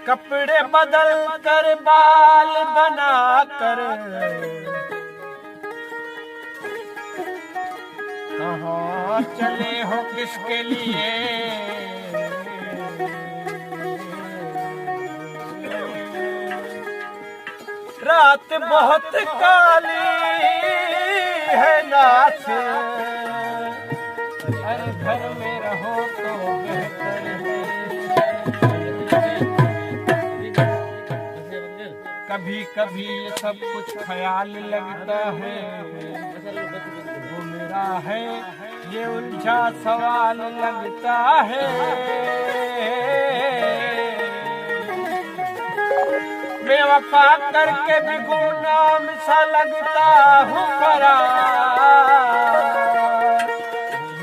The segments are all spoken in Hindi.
कपड़े बदल कर बाल बना कर कहाँ चले हो किसके लिए? रात बहुत काली है नाच, अरे घर में रहो तो बेहतर है। कभी कभी ये सब कुछ ख्याल लगता है, वो मेरा है ये उलझा सवाल लगता है। बेवफा करके भी गुमनाम सा लगता हूँ करार,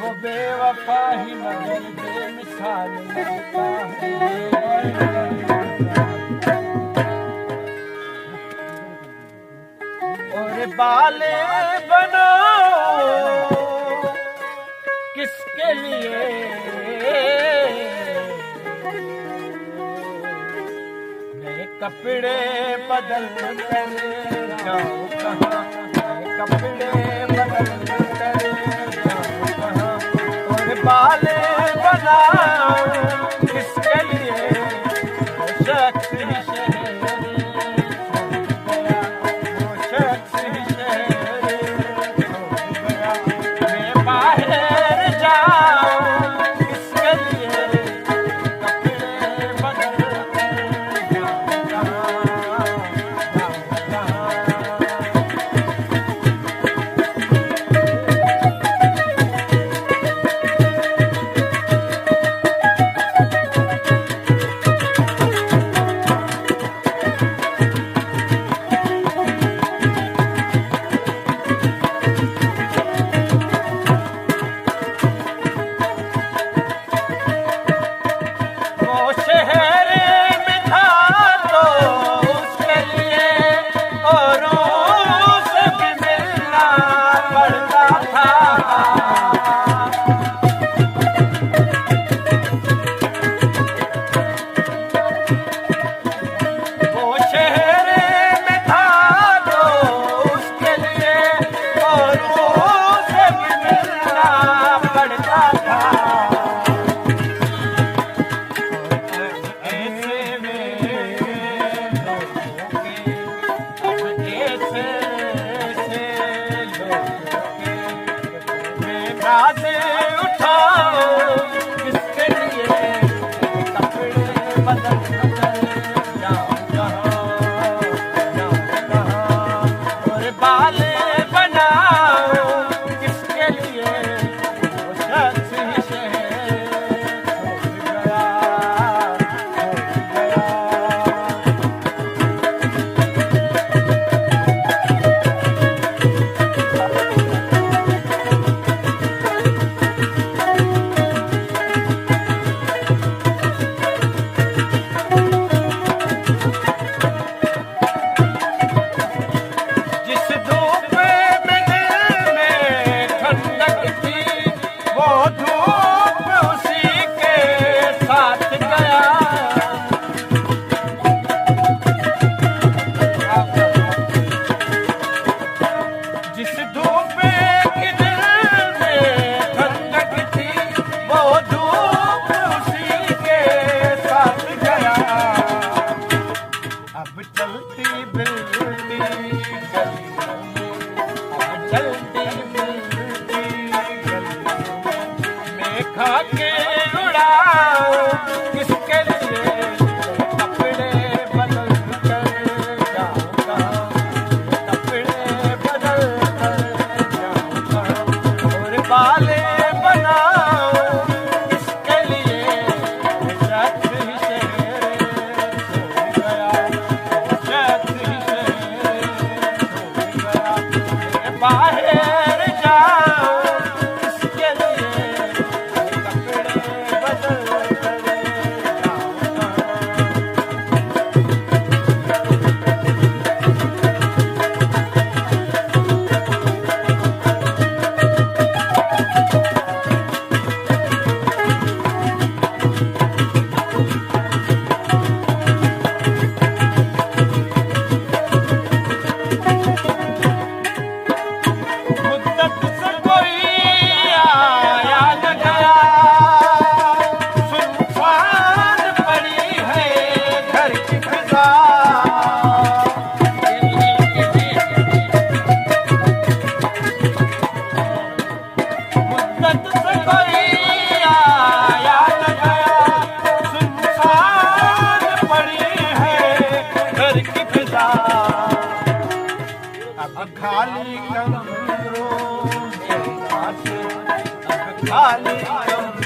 वो बेवफा ही मगर बेमिसाल लगता है। और बाले बनाओ किसके लिए? कपड़े बदल कर जाओ कहाँ, कपड़े बदल कर जाओ कहाँ, और बाले बनाओ किसके लिए? शख्स ही शहर वो शख्स ही शहर छोड़ गया। मैं बाहर जाऊं किसके लिए? कपड़े बदल अब खाली कमरों में बातें, अब खाली कमरों